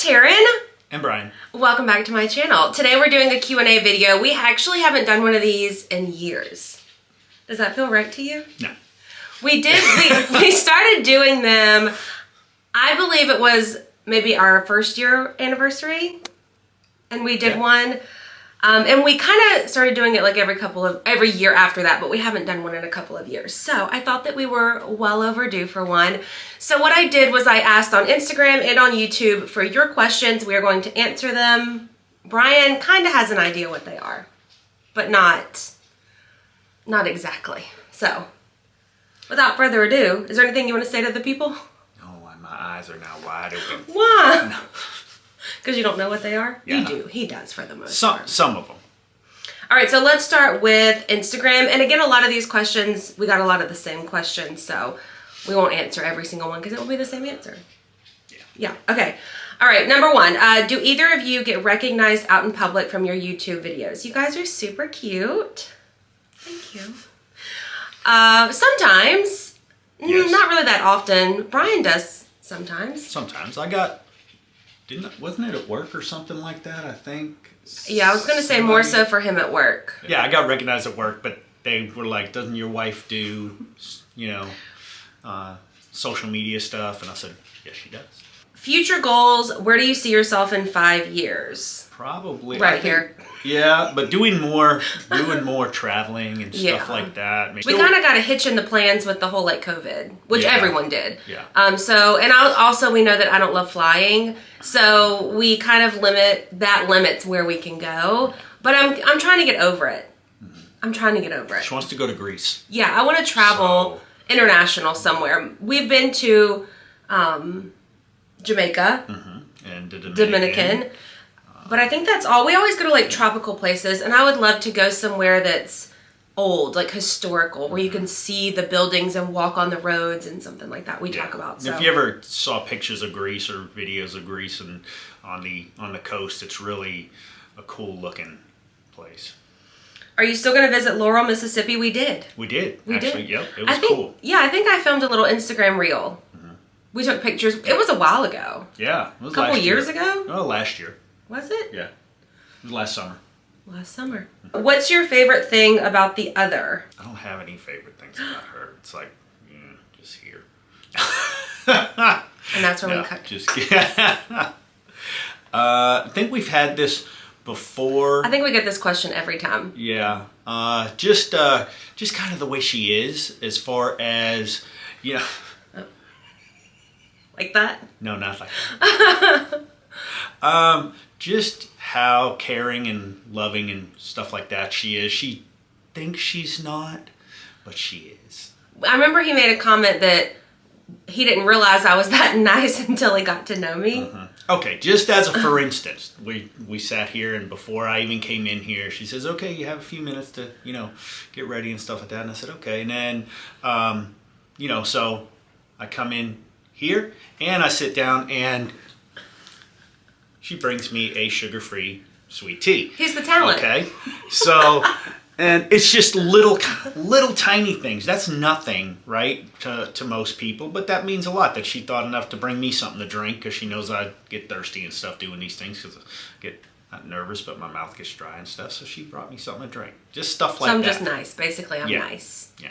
it's Taren. And Brian. Welcome back to my channel. Today we're doing a Q&A video. We actually haven't done one of these in years. Does that feel right to you? No. We did, we started doing them, I believe it was maybe our first year anniversary. And we did one. And we kind of started doing it like every year after that, but we haven't done one in a couple of years. So I thought that we were well overdue for one. So what I did was I asked on Instagram and on YouTube for your questions. We are going to answer them. Brian kind of has an idea what they are, but not exactly. So without further ado, is there anything you want to say to the people? No, my eyes are now wide open. Why? No. Because you don't know what they are? Yeah. You do. He does for the most part. Some of them. All right, so let's start with Instagram. And again, a lot of these questions, we got a lot of the same questions, so we won't answer every single one because it will be the same answer. Yeah, okay. All right, number one, do either of you get recognized out in public from your YouTube videos? You guys are super cute. Thank you. Sometimes, Yes. not really that often. Brian does sometimes. Sometimes. Wasn't it at work or something like that, I think? Yeah, I was going to say more so for him at work. Yeah, I got recognized at work, but they were like, doesn't your wife do, social media stuff? And I said, yes, she does. Future goals, where do you see yourself in 5 years? Probably. Right here. Yeah, but doing more traveling and stuff like that. We kind of got a hitch in the plans with the whole COVID, which everyone did. Yeah. We know that I don't love flying, so we kind of limits where we can go. But I'm trying to get over it. I'm trying to get over it. She wants to go to Greece. Yeah, I want to travel international somewhere. We've been to Jamaica, and the Dominican. But I think that's all. We always go to tropical places, and I would love to go somewhere that's old, historical, where you can see the buildings and walk on the roads and something like that we talk about. So. If you ever saw pictures of Greece or videos of Greece and on the coast, it's really a cool looking place. Are you still going to visit Laurel, Mississippi? We did. We did. We actually, did. Yep. It was cool. Yeah, I think I filmed a little Instagram reel. We took pictures. It was a while ago. Yeah. It was a couple last years year. ago? Oh, last year. Was it? Yeah. It was last summer. Last summer. What's your favorite thing about the other? I don't have any favorite things about her. It's just here. And that's where we cut. Just kidding. I think we've had this before. I think we get this question every time. Yeah. Just kind of the way she is, as far as, Like that? No, not like that. Just how caring and loving and stuff like that she is. She thinks she's not, but she is. I remember he made a comment that he didn't realize I was that nice until he got to know me. Okay, just as a for instance, we sat here, and before I even came in here, she says, okay, you have a few minutes to, get ready and stuff like that. And I said, okay. And then, so I come in here and I sit down, and she brings me a sugar-free sweet tea. He's the talent. Okay, so, and it's just little tiny things. That's nothing, right, to most people, but that means a lot that she thought enough to bring me something to drink, because she knows I get thirsty and stuff doing these things, because I get not nervous, but my mouth gets dry and stuff, so she brought me something to drink. Just stuff like that. So I'm just nice. Basically, I'm nice. Yeah.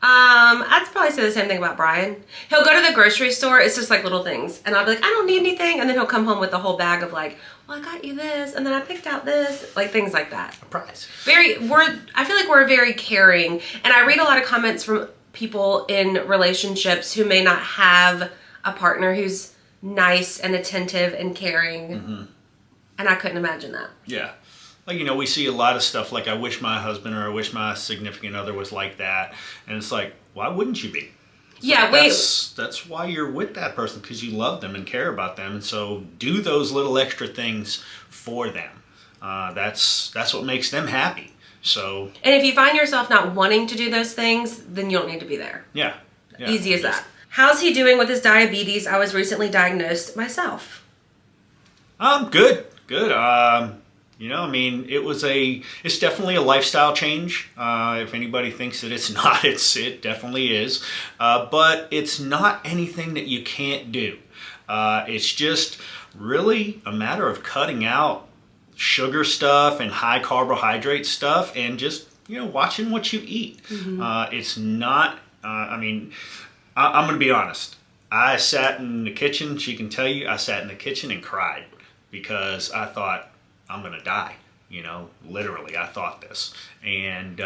I'd probably say the same thing about Brian. He'll go to the grocery store, it's just little things. And I'll be like, I don't need anything. And then he'll come home with a whole bag of well, I got you this, and then I picked out this. Things like that. A prize. I feel like we're very caring. And I read a lot of comments from people in relationships who may not have a partner who's nice and attentive and caring. And I couldn't imagine that. Yeah. We see a lot of stuff I wish my husband or I wish my significant other was like that. And it's why wouldn't you be? That's why you're with that person, because you love them and care about them. And so do those little extra things for them. That's what makes them happy. So. And if you find yourself not wanting to do those things, then you don't need to be there. Yeah. Easy as that. How's he doing with his diabetes? I was recently diagnosed myself. Good. It's definitely a lifestyle change. If anybody thinks that it's not, it definitely is. But it's not anything that you can't do. It's just really a matter of cutting out sugar stuff and high carbohydrate stuff and just, watching what you eat. It's not, I'm going to be honest. I sat in the kitchen. She can tell you I sat in the kitchen and cried because I thought I'm going to die. Literally, I thought this. And,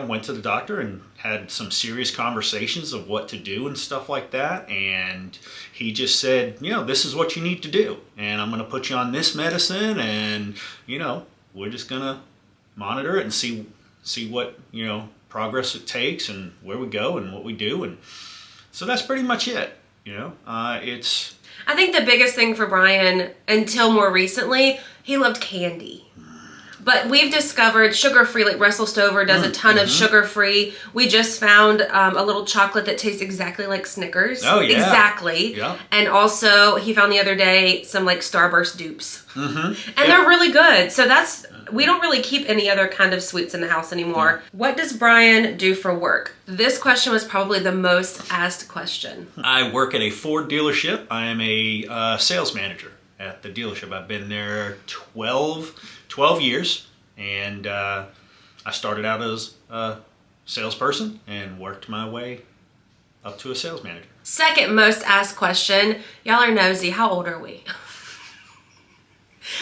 went to the doctor and had some serious conversations of what to do and stuff like that. And he just said, this is what you need to do. And I'm going to put you on this medicine and, we're just going to monitor it and see what, progress it takes and where we go and what we do. And so that's pretty much it. It's... I think the biggest thing for Brian, until more recently, he loved candy. But we've discovered sugar-free, like Russel Stover does a ton of sugar-free. We just found a little chocolate that tastes exactly like Snickers. Oh, yeah. Exactly. Yeah. And also, he found the other day some like Starburst dupes. And they're really good. So we don't really keep any other kind of sweets in the house anymore. What does Brian do for work? This question was probably the most asked question. I work at a Ford dealership. I am a sales manager at the dealership. I've been there 12 years, and I started out as a salesperson and worked my way up to a sales manager. Second most asked question, y'all are nosy, how old are we?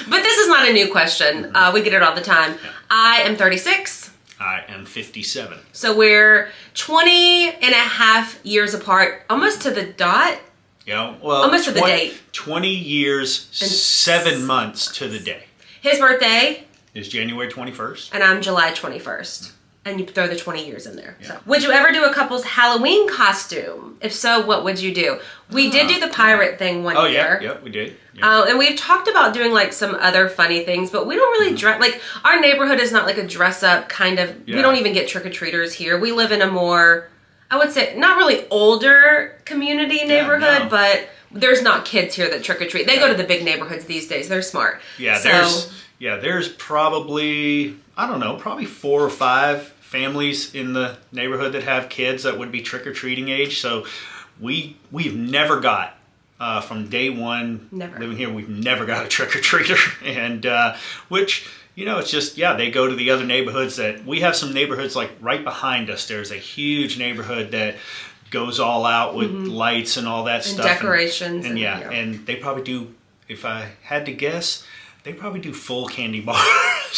But this is not a new question. We get it all the time. Yeah. I am 36. I am 57. So we're 20 and a half years apart, almost to the dot. Yeah, well, almost to the date. 20 years, 7 months to the day. His birthday is January 21st. And I'm July 21st. And you throw the 20 years in there. Yeah. So, would you ever do a couple's Halloween costume? If so, what would you do? We did do the pirate thing one year. Yeah, we did. Yeah. And we've talked about doing like some other funny things, but we don't really dress, like our neighborhood is not like a dress up kind of, we don't even get trick-or-treaters here. We live in a more, I would say, not really older community neighborhood, but there's not kids here that trick-or-treat. They go to the big neighborhoods these days. They're smart. Yeah, there's probably, I don't know, probably 4 or 5 families in the neighborhood that have kids that would be trick-or-treating age. So we've never got, from day one living here, we've never got a trick-or-treater. And which, it's just, they go to the other neighborhoods that, we have some neighborhoods like right behind us. There's a huge neighborhood that goes all out with lights and all that stuff. Decorations. And and they probably do, if I had to guess, they probably do full candy bars.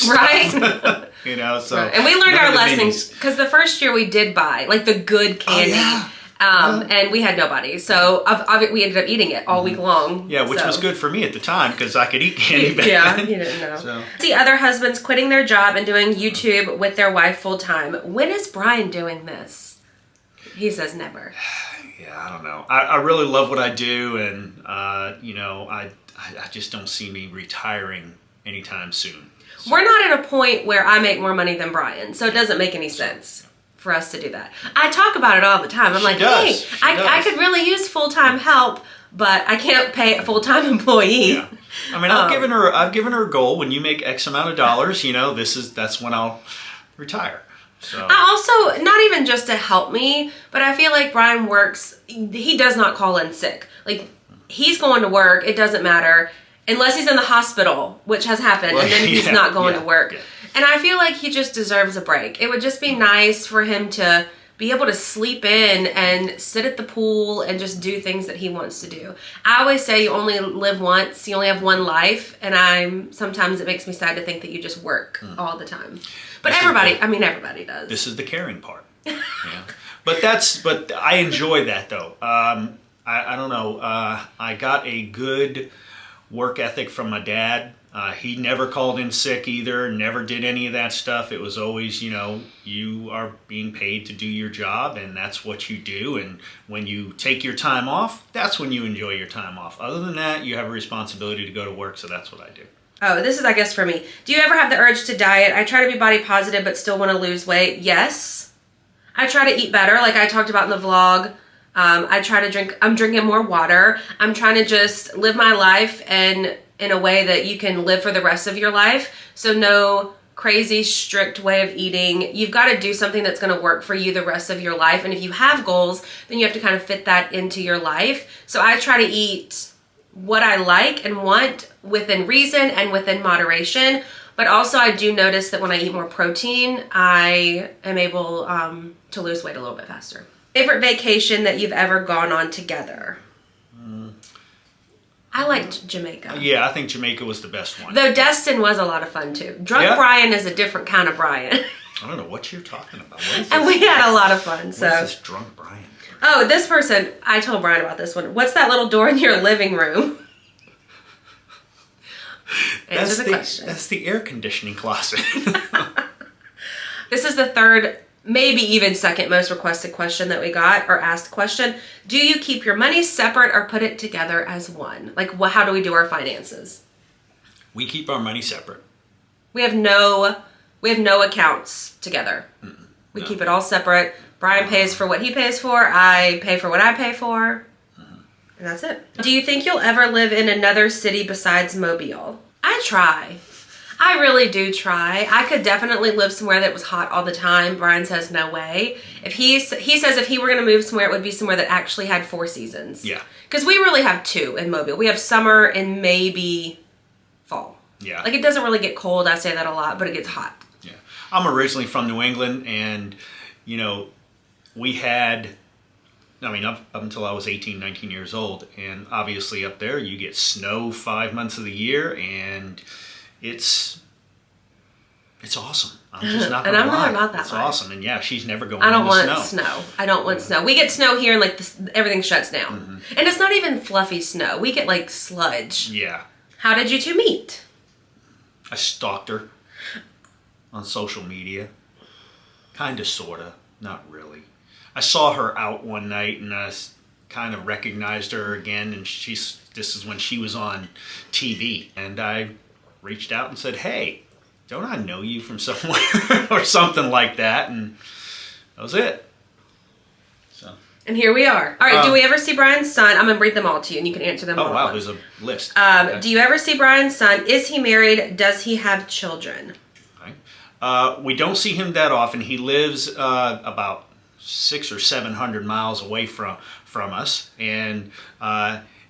Right. So. Right. And we learned our lessons because the first year we did buy like the good candy. And we had nobody. So we ended up eating it all week long. Yeah, which was good for me at the time because I could eat candy back then. You didn't know. So. See other husbands quitting their job and doing YouTube with their wife full time. When is Brian doing this? He says never. Yeah, I don't know. I really love what I do, and I just don't see me retiring anytime soon. So. We're not at a point where I make more money than Brian, so it doesn't make any sense for us to do that. I talk about it all the time. I'm I could really use full-time help, but I can't pay a full-time employee. Yeah. I mean, I've given her a goal. When you make X amount of dollars, that's when I'll retire. So. I also, not even just to help me, but I feel like Brian works, he does not call in sick. Like, he's going to work, it doesn't matter, unless he's in the hospital, which has happened, and then he's not going to work. Yeah. And I feel like he just deserves a break. It would just be nice for him to be able to sleep in and sit at the pool and just do things that he wants to do. I always say you only live once, you only have one life, and sometimes it makes me sad to think that you just work all the time. But everybody does. This is the caring part. Yeah. But I enjoy that though. I don't know. I got a good work ethic from my dad. He never called in sick either, never did any of that stuff. It was always, you are being paid to do your job and that's what you do. And when you take your time off, that's when you enjoy your time off. Other than that, you have a responsibility to go to work, so that's what I do. Oh, this is, I guess, for me. Do you ever have the urge to diet? I try to be body positive but still want to lose weight. Yes. I try to eat better, like I talked about in the vlog. I try to drink, I'm drinking more water. I'm trying to just live my life and in a way that you can live for the rest of your life. So no crazy strict way of eating. You've got to do something that's going to work for you the rest of your life. And if you have goals, then you have to kind of fit that into your life. So I try to eat what I like and want within reason and within moderation. But also I do notice that when I eat more protein, I am able to lose weight a little bit faster. Favorite vacation that you've ever gone on together? I liked Jamaica. Yeah, I think Jamaica was the best one. Though Destin was a lot of fun too. Drunk Brian is a different kind of Brian. I don't know what you're talking about. And we had a lot of fun. What's So this drunk Brian? Oh, this person, I told Brian about this one. What's that little door in your living room? Answer the question. That's the air conditioning closet. This is the third, maybe even second most requested question that we got, or asked question. Do you keep your money separate or put it together as one? Like, how do we do our finances? We keep our money separate. We have no accounts together. We keep it all separate. Brian pays for what he pays for. I pay for what I pay for. And that's it. Do you think you'll ever live in another city besides Mobile? I try. I really do try. I could definitely live somewhere that was hot all the time. Brian says no way. If he says if he were going to move somewhere, it would be somewhere that actually had 4 seasons. Yeah. Because we really have 2 in Mobile. We have summer and maybe fall. Yeah. Like, it doesn't really get cold. I say that a lot, but it gets hot. Yeah. I'm originally from New England, and, we had, up until I was 18, 19 years old, and obviously up there you get snow 5 months of the year, and it's awesome. I'm just not gonna And I'm lie. not about that It's life. awesome, and yeah, she's never going I don't in want the snow. I don't want snow. We get snow here and everything shuts down. And it's not even fluffy snow. We get like sludge. Yeah. How did you 2 meet? I stalked her on social media. Kinda, sorta. Not really. I saw her out one night, and I kind of recognized her again, and this is when she was on TV, and I reached out and said, "Hey, don't I know you from somewhere?" or something like that, and that was it. So. And here we are. All right, do we ever see Brian's son? I'm going to read them all to you, and you can answer them all. Oh, wow, at once. there's a list. Okay. Do you ever see Brian's son? Is he married? Does he have children? Okay. We don't see him that often. He lives about 600 or 700 miles away from us, and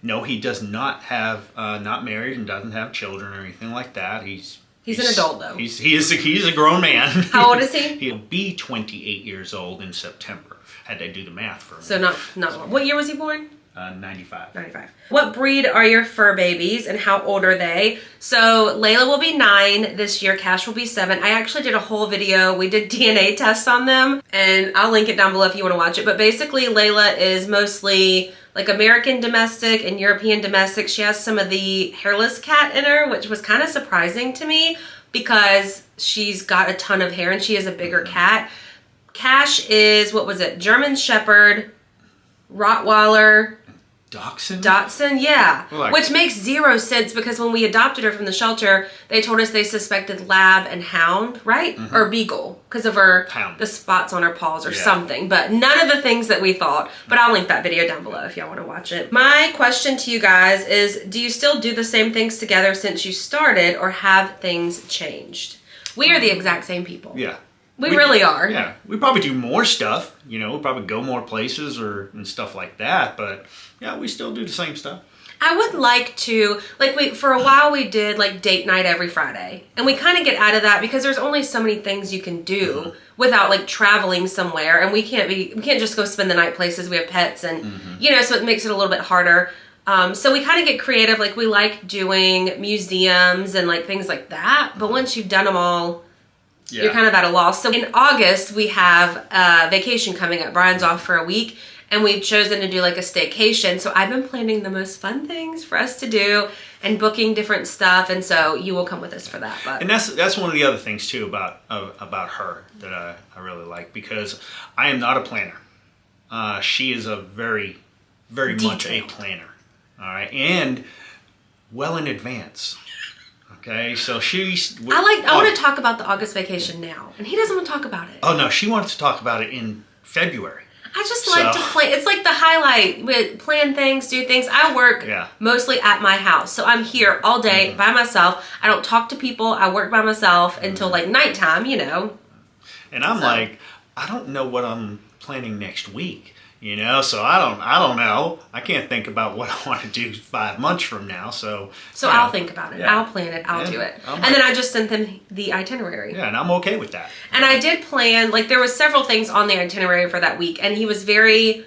no, he does not have not married and doesn't have children or anything like that. He's an adult though. He's a grown man. How old is he? He'll be 28 years old in September. Had to do the math for him. So not what year was he born? 95. 95. What breed are your fur babies and how old are they? So Layla will be 9 this year. Cash will be 7. I actually did a whole video. We did DNA tests on them, and I'll link it down below if you want to watch it. But basically Layla is mostly like American domestic and European domestic. She has some of the hairless cat in her, which was kind of surprising to me because she's got a ton of hair and she is a bigger cat. Cash is, German Shepherd, Rottweiler, Dachshund, yeah. Which makes 0 sense because when we adopted her from the shelter, they told us they suspected lab and hound, right? Or beagle because of the spots on her paws or something. But none of the things that we thought. But I'll link that video down below if y'all want to watch it. My question to you guys is, do you still do the same things together since you started, or have things changed? We are the exact same people. Yeah. We really are. Yeah. We probably do more stuff. We probably go more places and stuff like that. But yeah, we still do the same stuff. I would like to, for a while we did date night every Friday. And we kind of get out of that because there's only so many things you can do without traveling somewhere. And we can't just go spend the night places. We have pets and, so it makes it a little bit harder. So we kind of get creative. We like doing museums and things like that. But once you've done them all, you're kind of at a loss. So in August, we have a vacation coming up. Brian's off for a week, and we've chosen to do a staycation. So I've been planning the most fun things for us to do and booking different stuff. And so you will come with us for that. But. And that's one of the other things too about her that I really like, because I am not a planner. She is a very, very much a planner. All right, and well in advance. Okay, so I want to talk about the August vacation now, and he doesn't want to talk about it. Oh no, she wants to talk about it in February. I just like to plan. It's like the highlight. We plan things, do things. I work mostly at my house. So I'm here all day by myself. I don't talk to people. I work by myself until like nighttime, you know. And I'm like, I don't know what I'm planning next week. You know, so I don't know. I can't think about what I want to do 5 months from now. So I'll think about it. Yeah. I'll plan it. I'll do it. And then I just sent them the itinerary. Yeah, and I'm okay with that. And I did plan, like there was several things on the itinerary for that week. And he was very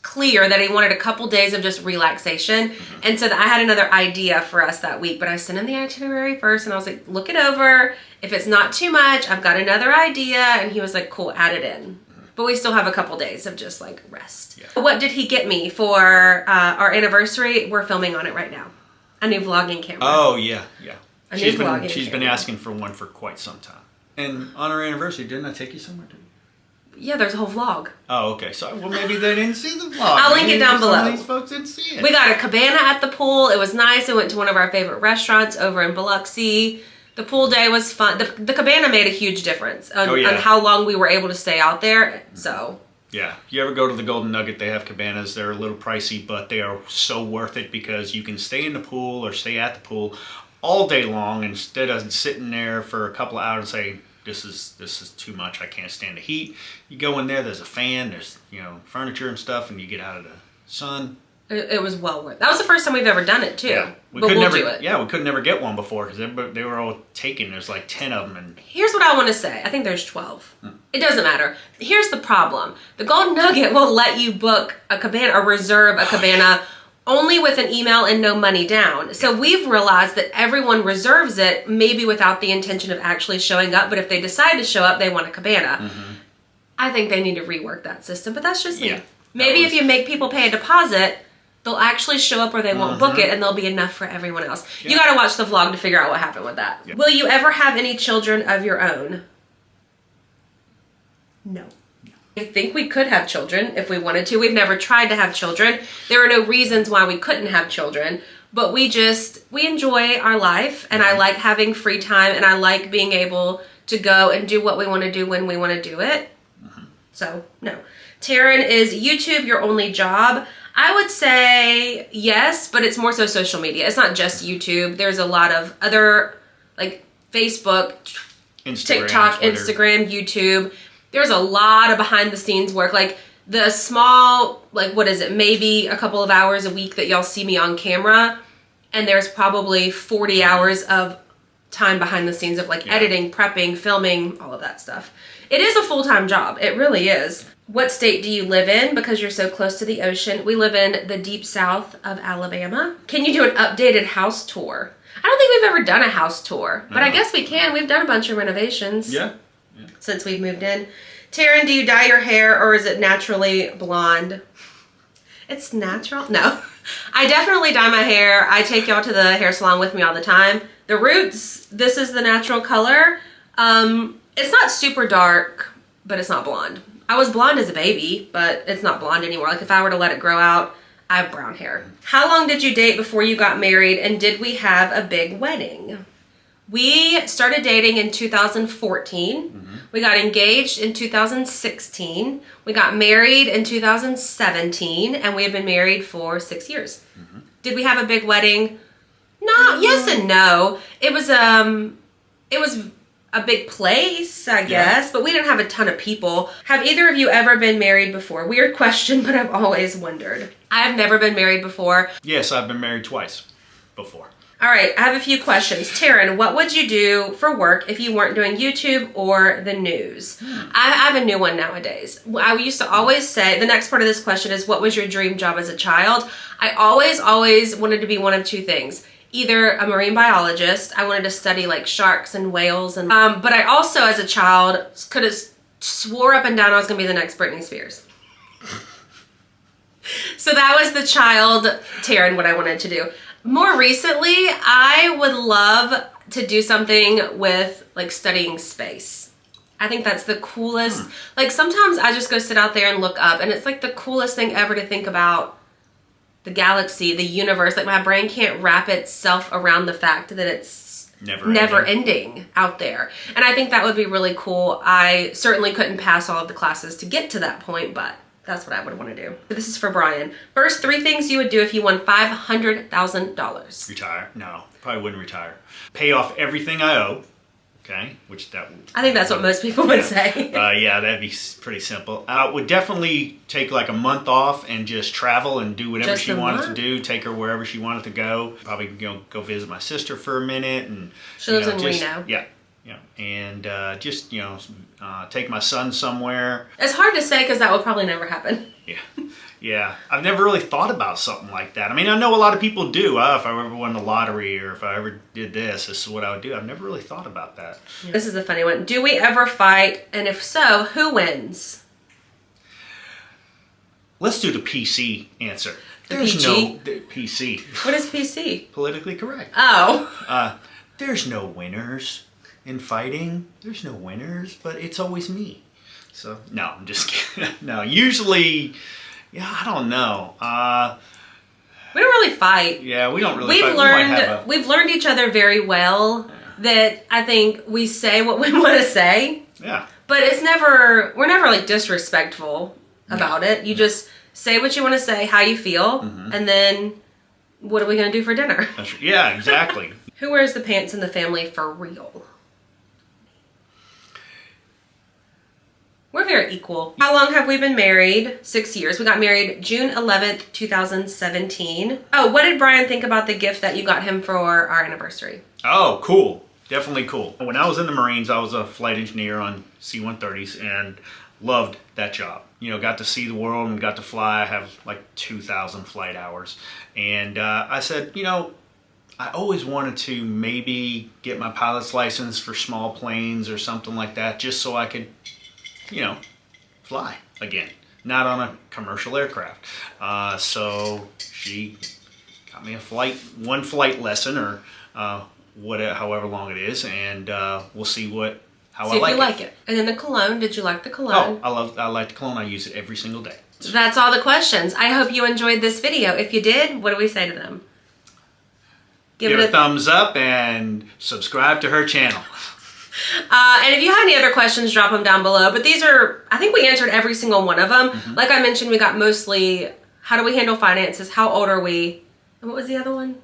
clear that he wanted a couple days of just relaxation. And so I had another idea for us that week. But I sent him the itinerary first and I was like, look it over. If it's not too much, I've got another idea. And he was like, cool, add it in. But we still have a couple days of just like rest. Yeah. What did he get me for our anniversary? We're filming on it right now. A new vlogging camera. Oh, yeah. She's been asking for one for quite some time. And on our anniversary, didn't I take you somewhere too? Yeah, there's a whole vlog. Oh, okay. So, well, maybe they didn't see the vlog. I'll link it down below. These folks didn't see it. We got a cabana at the pool. It was nice. We went to one of our favorite restaurants over in Biloxi. The pool day was fun. The cabana made a huge difference on how long we were able to stay out there. So yeah, if you ever go to the Golden Nugget, they have cabanas. They're a little pricey, but they are so worth it because you can stay in the pool or stay at the pool all day long instead of sitting there for a couple of hours and say, this is too much. I can't stand the heat. You go in there. There's a fan. There's furniture and stuff, and you get out of the sun. It was well worth it. That was the first time we've ever done it, too. Yeah. We could never get one before because they were all taken. There's like 10 of them. And here's what I want to say. I think there's 12. It doesn't matter. Here's the problem. The Golden Nugget will let you book a cabana or reserve a cabana only with an email and no money down. So we've realized that everyone reserves it maybe without the intention of actually showing up. But if they decide to show up, they want a cabana. I think they need to rework that system. But that's just me. Maybe if you make people pay a deposit, they'll actually show up or they won't book it and there'll be enough for everyone else. Yeah. You got to watch the vlog to figure out what happened with that. Yeah. Will you ever have any children of your own? No. I think we could have children if we wanted to. We've never tried to have children. There are no reasons why we couldn't have children, but we enjoy our life and I like having free time and I like being able to go and do what we want to do when we want to do it. So, no. Taren, is YouTube your only job? I would say yes, but it's more so social media. It's not just YouTube. There's a lot of other, like Facebook, TikTok, Twitter. Instagram, YouTube. There's a lot of behind the scenes work. Like the small, like what is it, maybe a couple of hours a week that y'all see me on camera. And there's probably 40 hours of time behind the scenes of like editing, prepping, filming, all of that stuff. It is a full-time job. It really is. What state do you live in? Because you're so close to the ocean. We live in the deep south of Alabama. Can you do an updated house tour? I don't think we've ever done a house tour, but I guess we can. We've done a bunch of renovations since we've moved in. Taren, do you dye your hair or is it naturally blonde? It's natural? No. I definitely dye my hair. I take y'all to the hair salon with me all the time. The roots, this is the natural color. It's not super dark, but it's not blonde. I was blonde as a baby, but it's not blonde anymore. Like if I were to let it grow out, I have brown hair. How long did you date before you got married and did we have a big wedding? We started dating in 2014. We got engaged in 2016. We got married in 2017 and we have been married for 6 years. Did we have a big wedding? No, yes and no. It was a big place, I guess, but we didn't have a ton of people. Have either of you ever been married before? Weird question, but I've always wondered. I've never been married before. Yes, I've been married twice before. All right, I have a few questions. Taren, what would you do for work if you weren't doing YouTube or the news? I have a new one nowadays. I used to always say, the next part of this question is, what was your dream job as a child? I always wanted to be one of two things. Either a marine biologist. I wanted to study like sharks and whales, and but I also, as a child, could have swore up and down I was gonna be the next Britney Spears. So that was the child Taren, what I wanted to do. More recently, I would love to do something with like studying space. I think that's the coolest. Like sometimes I just go sit out there and look up, and it's like the coolest thing ever to think about. The galaxy, the universe, like my brain can't wrap itself around the fact that it's never ending out there. And I think that would be really cool. I certainly couldn't pass all of the classes to get to that point, but That's what I would want to do. This is for Brian. First 3 things you would do if you won $500,000. Retire? No, probably wouldn't retire. Pay off everything I owe. Okay, which that would... I think that's what most people would say. Yeah, that'd be pretty simple. I would definitely take like a month off and just travel and do whatever she wanted to do. Take her wherever she wanted to go. Probably go visit my sister for a minute. And she lives in Reno. Yeah. And just, take my son somewhere. It's hard to say because that will probably never happen. Yeah. I've never really thought about something like that. I mean, I know a lot of people do. If I ever won the lottery or if I ever did this is what I would do. I've never really thought about that. Yeah. This is a funny one. Do we ever fight? And if so, who wins? Let's do the PC answer. There's PG? no PC. What is PC? Politically correct. Oh. There's no winners in fighting. There's no winners, but it's always me. So, no, I'm just kidding. No, usually... Yeah, I don't know. We don't really fight. Yeah, we don't really fight. We've learned each other very well. That I think we say what we want to say. Yeah. But we're never like disrespectful about it. You just say what you want to say, how you feel, and then what are we going to do for dinner? Yeah, exactly. Who wears the pants in the family for real? We're very equal. How long have we been married? 6 years. We got married June 11th, 2017. Oh, what did Brian think about the gift that you got him for our anniversary? Oh, cool. Definitely cool. When I was in the Marines, I was a flight engineer on C-130s and loved that job. Got to see the world and got to fly. I have like 2,000 flight hours. And I said, I always wanted to maybe get my pilot's license for small planes or something like that, just so I could fly again, not on a commercial aircraft. So she got me one flight lesson or however long it is, and we'll see how I like it. And then the cologne, did you like the cologne? Oh, I like the cologne. I use it every single day. That's all the questions. I hope you enjoyed this video. If you did, what do we say to them? Give it a thumbs up and subscribe to her channel. And if you have any other questions, drop them down below. But I think we answered every single one of them. Like I mentioned, we got mostly, how do we handle finances? How old are we? And what was the other one?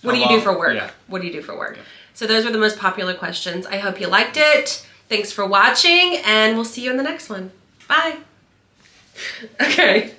What do you do for work? Yeah. What do you do for work? Yeah. So those were the most popular questions. I hope you liked it. Thanks for watching, and we'll see you in the next one. Bye. Okay.